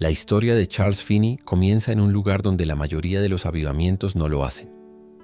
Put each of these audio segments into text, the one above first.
La historia de Charles Finney comienza en un lugar donde la mayoría de los avivamientos no lo hacen.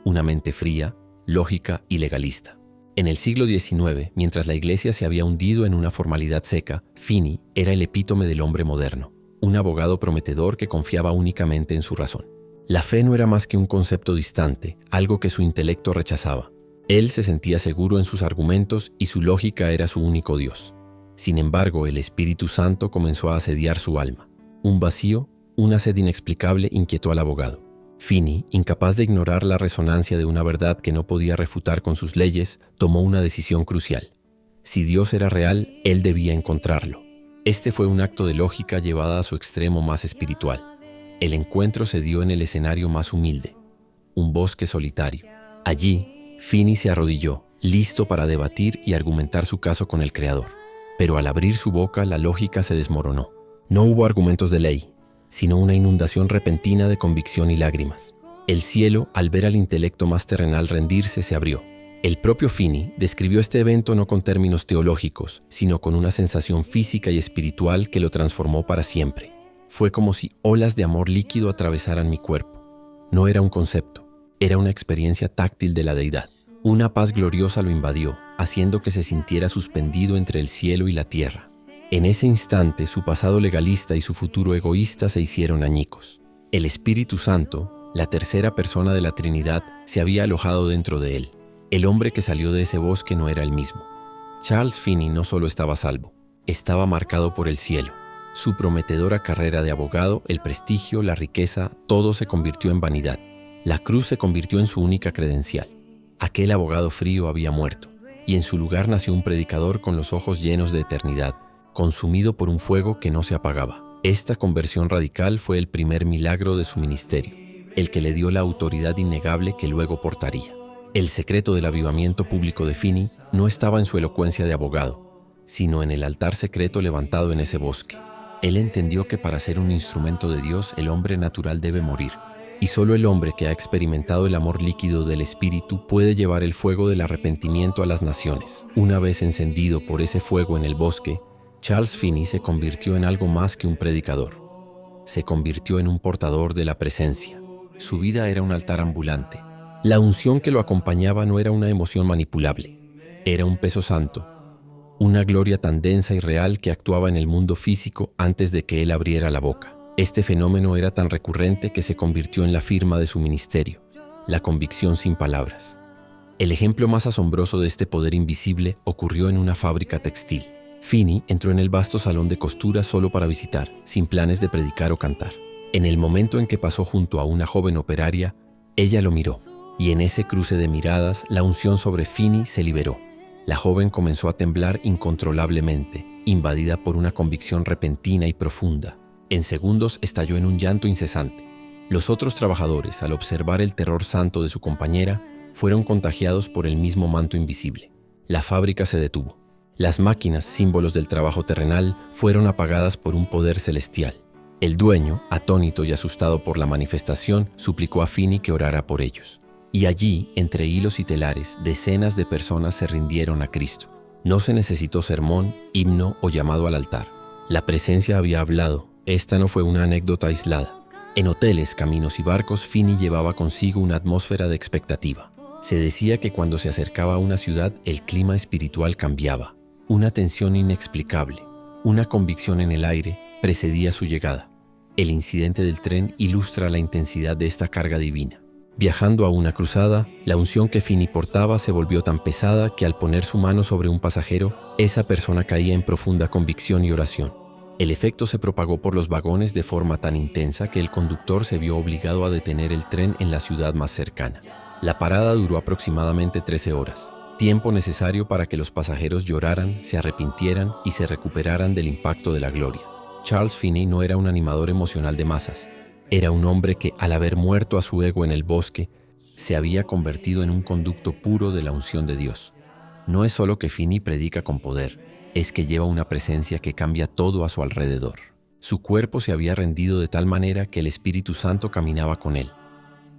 Una mente fría, lógica y legalista. En el siglo XIX, mientras la iglesia se había hundido en una formalidad seca, Finney era el epítome del hombre moderno, un abogado prometedor que confiaba únicamente en su razón. La fe no era más que un concepto distante, algo que su intelecto rechazaba. Él se sentía seguro en sus argumentos y su lógica era su único Dios. Sin embargo, el Espíritu Santo comenzó a asediar su alma. Un vacío, una sed inexplicable inquietó al abogado. Finney, incapaz de ignorar la resonancia de una verdad que no podía refutar con sus leyes, tomó una decisión crucial. Si Dios era real, él debía encontrarlo. Este fue un acto de lógica llevada a su extremo más espiritual. El encuentro se dio en el escenario más humilde, un bosque solitario. Allí, Finney se arrodilló, listo para debatir y argumentar su caso con el Creador. Pero al abrir su boca, la lógica se desmoronó. No hubo argumentos de ley, sino una inundación repentina de convicción y lágrimas. El cielo, al ver al intelecto más terrenal rendirse, se abrió. El propio Finney describió este evento no con términos teológicos, sino con una sensación física y espiritual que lo transformó para siempre. Fue como si olas de amor líquido atravesaran mi cuerpo. No era un concepto, era una experiencia táctil de la deidad. Una paz gloriosa lo invadió, haciendo que se sintiera suspendido entre el cielo y la tierra. En ese instante, su pasado legalista y su futuro egoísta se hicieron añicos. El Espíritu Santo, la tercera persona de la Trinidad, se había alojado dentro de él. El hombre que salió de ese bosque no era el mismo. Charles Finney no solo estaba a salvo, estaba marcado por el cielo. Su prometedora carrera de abogado, el prestigio, la riqueza, todo se convirtió en vanidad. La cruz se convirtió en su única credencial. Aquel abogado frío había muerto, y en su lugar nació un predicador con los ojos llenos de eternidad, consumido por un fuego que no se apagaba. Esta conversión radical fue el primer milagro de su ministerio, el que le dio la autoridad innegable que luego portaría. El secreto del avivamiento público de Finney no estaba en su elocuencia de abogado, sino en el altar secreto levantado en ese bosque. Él entendió que para ser un instrumento de Dios, el hombre natural debe morir, y solo el hombre que ha experimentado el amor líquido del Espíritu puede llevar el fuego del arrepentimiento a las naciones. Una vez encendido por ese fuego en el bosque, Charles Finney se convirtió en algo más que un predicador. Se convirtió en un portador de la presencia. Su vida era un altar ambulante. La unción que lo acompañaba no era una emoción manipulable, era un peso santo, una gloria tan densa y real que actuaba en el mundo físico antes de que él abriera la boca. Este fenómeno era tan recurrente que se convirtió en la firma de su ministerio, la convicción sin palabras. El ejemplo más asombroso de este poder invisible ocurrió en una fábrica textil. Finney entró en el vasto salón de costura solo para visitar, sin planes de predicar o cantar. En el momento en que pasó junto a una joven operaria, ella lo miró, y en ese cruce de miradas, la unción sobre Finney se liberó. La joven comenzó a temblar incontrolablemente, invadida por una convicción repentina y profunda. En segundos estalló en un llanto incesante. Los otros trabajadores, al observar el terror santo de su compañera, fueron contagiados por el mismo manto invisible. La fábrica se detuvo. Las máquinas, símbolos del trabajo terrenal, fueron apagadas por un poder celestial. El dueño, atónito y asustado por la manifestación, suplicó a Finney que orara por ellos. Y allí, entre hilos y telares, decenas de personas se rindieron a Cristo. No se necesitó sermón, himno o llamado al altar. La presencia había hablado. Esta no fue una anécdota aislada. En hoteles, caminos y barcos, Finney llevaba consigo una atmósfera de expectativa. Se decía que cuando se acercaba a una ciudad, el clima espiritual cambiaba. Una tensión inexplicable, una convicción en el aire, precedía su llegada. El incidente del tren ilustra la intensidad de esta carga divina. Viajando a una cruzada, la unción que Finney portaba se volvió tan pesada que al poner su mano sobre un pasajero, esa persona caía en profunda convicción y oración. El efecto se propagó por los vagones de forma tan intensa que el conductor se vio obligado a detener el tren en la ciudad más cercana. La parada duró aproximadamente 13 horas, tiempo necesario para que los pasajeros lloraran, se arrepintieran y se recuperaran del impacto de la gloria. Charles Finney no era un animador emocional de masas. Era un hombre que, al haber muerto a su ego en el bosque, se había convertido en un conducto puro de la unción de Dios. No es solo que Finney predica con poder, es que lleva una presencia que cambia todo a su alrededor. Su cuerpo se había rendido de tal manera que el Espíritu Santo caminaba con él.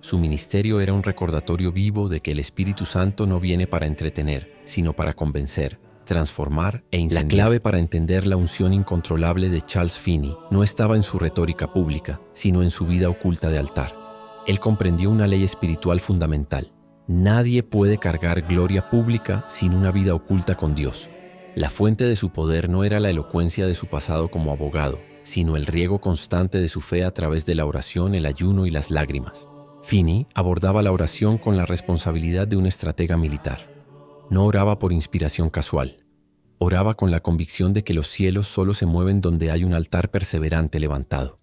Su ministerio era un recordatorio vivo de que el Espíritu Santo no viene para entretener, sino para convencer, transformar e incendiar. La clave para entender la unción incontrolable de Charles Finney no estaba en su retórica pública, sino en su vida oculta de altar. Él comprendió una ley espiritual fundamental. Nadie puede cargar gloria pública sin una vida oculta con Dios. La fuente de su poder no era la elocuencia de su pasado como abogado, sino el riego constante de su fe a través de la oración, el ayuno y las lágrimas. Finney abordaba la oración con la responsabilidad de un estratega militar. No oraba por inspiración casual. Oraba con la convicción de que los cielos solo se mueven donde hay un altar perseverante levantado.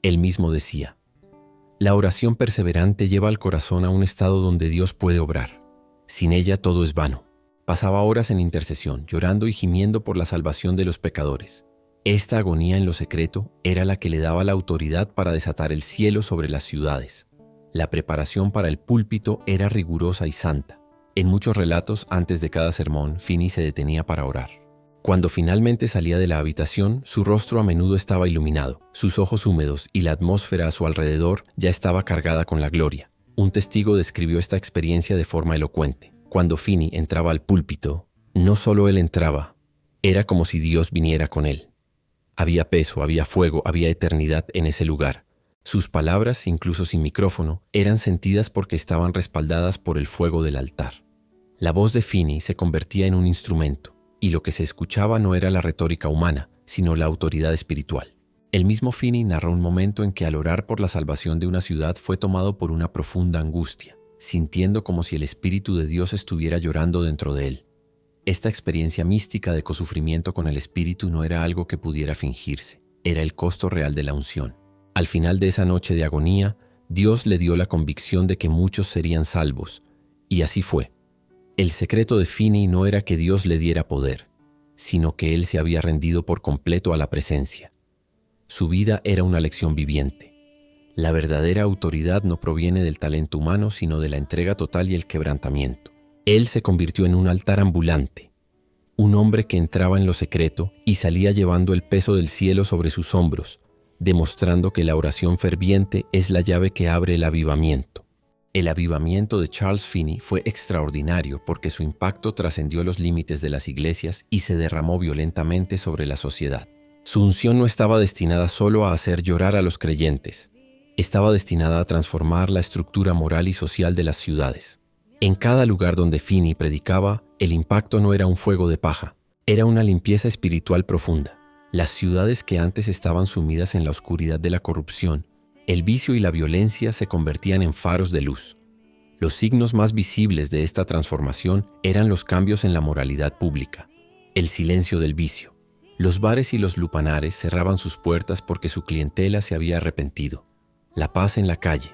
Él mismo decía: la oración perseverante lleva al corazón a un estado donde Dios puede obrar. Sin ella todo es vano. Pasaba horas en intercesión, llorando y gimiendo por la salvación de los pecadores. Esta agonía en lo secreto era la que le daba la autoridad para desatar el cielo sobre las ciudades. La preparación para el púlpito era rigurosa y santa. En muchos relatos, antes de cada sermón, Finney se detenía para orar. Cuando finalmente salía de la habitación, su rostro a menudo estaba iluminado, sus ojos húmedos y la atmósfera a su alrededor ya estaba cargada con la gloria. Un testigo describió esta experiencia de forma elocuente. Cuando Finney entraba al púlpito, no solo él entraba, era como si Dios viniera con él. Había peso, había fuego, había eternidad en ese lugar. Sus palabras, incluso sin micrófono, eran sentidas porque estaban respaldadas por el fuego del altar. La voz de Finney se convertía en un instrumento, y lo que se escuchaba no era la retórica humana, sino la autoridad espiritual. El mismo Finney narró un momento en que al orar por la salvación de una ciudad fue tomado por una profunda angustia, sintiendo como si el Espíritu de Dios estuviera llorando dentro de él. Esta experiencia mística de cosufrimiento con el Espíritu no era algo que pudiera fingirse, era el costo real de la unción. Al final de esa noche de agonía, Dios le dio la convicción de que muchos serían salvos, y así fue. El secreto de Finney no era que Dios le diera poder, sino que él se había rendido por completo a la presencia. Su vida era una lección viviente. La verdadera autoridad no proviene del talento humano, sino de la entrega total y el quebrantamiento. Él se convirtió en un altar ambulante, un hombre que entraba en lo secreto y salía llevando el peso del cielo sobre sus hombros, demostrando que la oración ferviente es la llave que abre el avivamiento. El avivamiento de Charles Finney fue extraordinario porque su impacto trascendió los límites de las iglesias y se derramó violentamente sobre la sociedad. Su unción no estaba destinada solo a hacer llorar a los creyentes, estaba destinada a transformar la estructura moral y social de las ciudades. En cada lugar donde Finney predicaba, el impacto no era un fuego de paja, era una limpieza espiritual profunda. Las ciudades que antes estaban sumidas en la oscuridad de la corrupción, el vicio y la violencia se convertían en faros de luz. Los signos más visibles de esta transformación eran los cambios en la moralidad pública, el silencio del vicio. Los bares y los lupanares cerraban sus puertas porque su clientela se había arrepentido. La paz en la calle.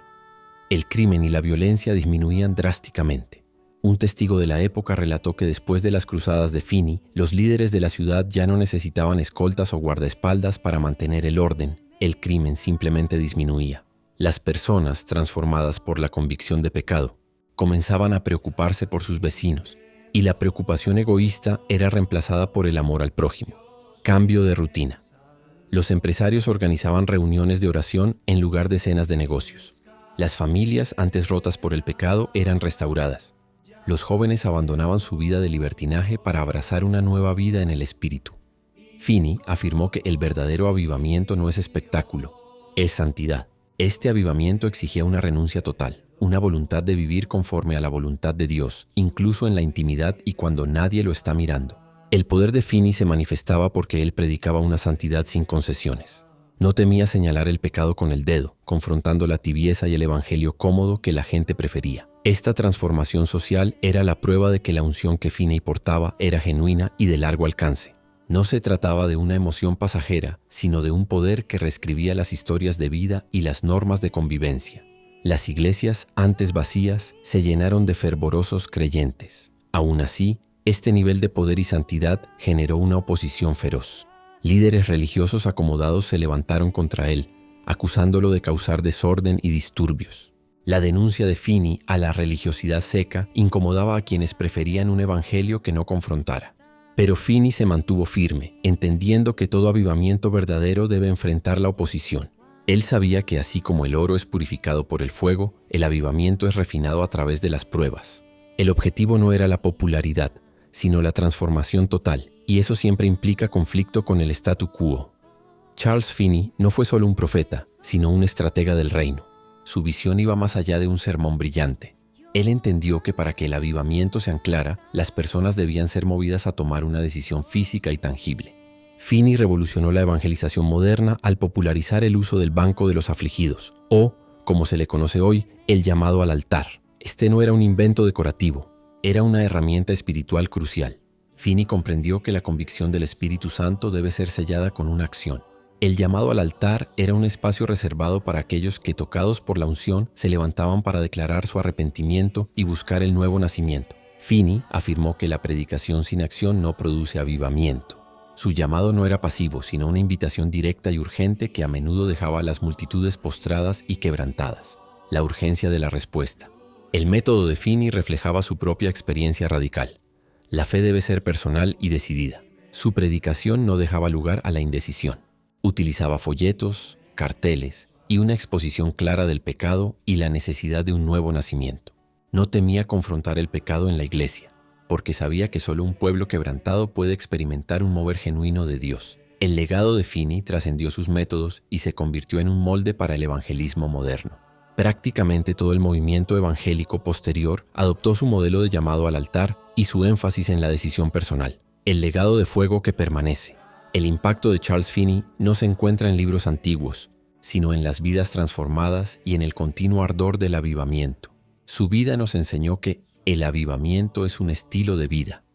El crimen y la violencia disminuían drásticamente. Un testigo de la época relató que después de las cruzadas de Finney, los líderes de la ciudad ya no necesitaban escoltas o guardaespaldas para mantener el orden. El crimen simplemente disminuía. Las personas, transformadas por la convicción de pecado, comenzaban a preocuparse por sus vecinos, y la preocupación egoísta era reemplazada por el amor al prójimo. Cambio de rutina. Los empresarios organizaban reuniones de oración en lugar de cenas de negocios. Las familias, antes rotas por el pecado, eran restauradas. Los jóvenes abandonaban su vida de libertinaje para abrazar una nueva vida en el espíritu. Finney afirmó que el verdadero avivamiento no es espectáculo, es santidad. Este avivamiento exigía una renuncia total, una voluntad de vivir conforme a la voluntad de Dios, incluso en la intimidad y cuando nadie lo está mirando. El poder de Finney se manifestaba porque él predicaba una santidad sin concesiones. No temía señalar el pecado con el dedo, confrontando la tibieza y el evangelio cómodo que la gente prefería. Esta transformación social era la prueba de que la unción que Finney portaba era genuina y de largo alcance. No se trataba de una emoción pasajera, sino de un poder que reescribía las historias de vida y las normas de convivencia. Las iglesias, antes vacías, se llenaron de fervorosos creyentes. Aún así, este nivel de poder y santidad generó una oposición feroz. Líderes religiosos acomodados se levantaron contra él, acusándolo de causar desorden y disturbios. La denuncia de Finney a la religiosidad seca incomodaba a quienes preferían un evangelio que no confrontara. Pero Finney se mantuvo firme, entendiendo que todo avivamiento verdadero debe enfrentar la oposición. Él sabía que así como el oro es purificado por el fuego, el avivamiento es refinado a través de las pruebas. El objetivo no era la popularidad, sino la transformación total, y eso siempre implica conflicto con el statu quo. Charles Finney no fue solo un profeta, sino un estratega del reino. Su visión iba más allá de un sermón brillante. Él entendió que para que el avivamiento se anclara, las personas debían ser movidas a tomar una decisión física y tangible. Finney revolucionó la evangelización moderna al popularizar el uso del banco de los afligidos, o, como se le conoce hoy, el llamado al altar. Este no era un invento decorativo, era una herramienta espiritual crucial. Finney comprendió que la convicción del Espíritu Santo debe ser sellada con una acción. El llamado al altar era un espacio reservado para aquellos que, tocados por la unción, se levantaban para declarar su arrepentimiento y buscar el nuevo nacimiento. Finney afirmó que la predicación sin acción no produce avivamiento. Su llamado no era pasivo, sino una invitación directa y urgente que a menudo dejaba a las multitudes postradas y quebrantadas. La urgencia de la respuesta. El método de Finney reflejaba su propia experiencia radical. La fe debe ser personal y decidida. Su predicación no dejaba lugar a la indecisión. Utilizaba folletos, carteles y una exposición clara del pecado y la necesidad de un nuevo nacimiento. No temía confrontar el pecado en la iglesia, porque sabía que solo un pueblo quebrantado puede experimentar un mover genuino de Dios. El legado de Finney trascendió sus métodos y se convirtió en un molde para el evangelismo moderno. Prácticamente todo el movimiento evangélico posterior adoptó su modelo de llamado al altar y su énfasis en la decisión personal, el legado de fuego que permanece. El impacto de Charles Finney no se encuentra en libros antiguos, sino en las vidas transformadas y en el continuo ardor del avivamiento. Su vida nos enseñó que el avivamiento es un estilo de vida,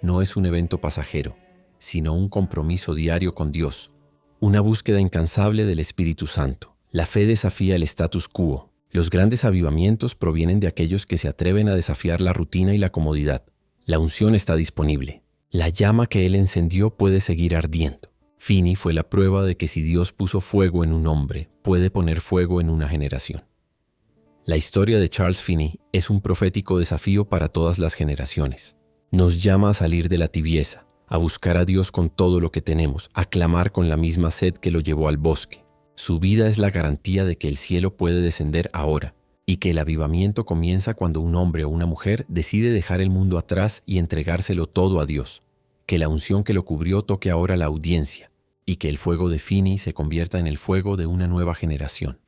no es un evento pasajero, sino un compromiso diario con Dios, una búsqueda incansable del Espíritu Santo. La fe desafía el status quo. Los grandes avivamientos provienen de aquellos que se atreven a desafiar la rutina y la comodidad. La unción está disponible. La llama que él encendió puede seguir ardiendo. Finney fue la prueba de que si Dios puso fuego en un hombre, puede poner fuego en una generación. La historia de Charles Finney es un profético desafío para todas las generaciones. Nos llama a salir de la tibieza, a buscar a Dios con todo lo que tenemos, a clamar con la misma sed que lo llevó al bosque. Su vida es la garantía de que el cielo puede descender ahora y que el avivamiento comienza cuando un hombre o una mujer decide dejar el mundo atrás y entregárselo todo a Dios. Que la unción que lo cubrió toque ahora la audiencia y que el fuego de Finney se convierta en el fuego de una nueva generación.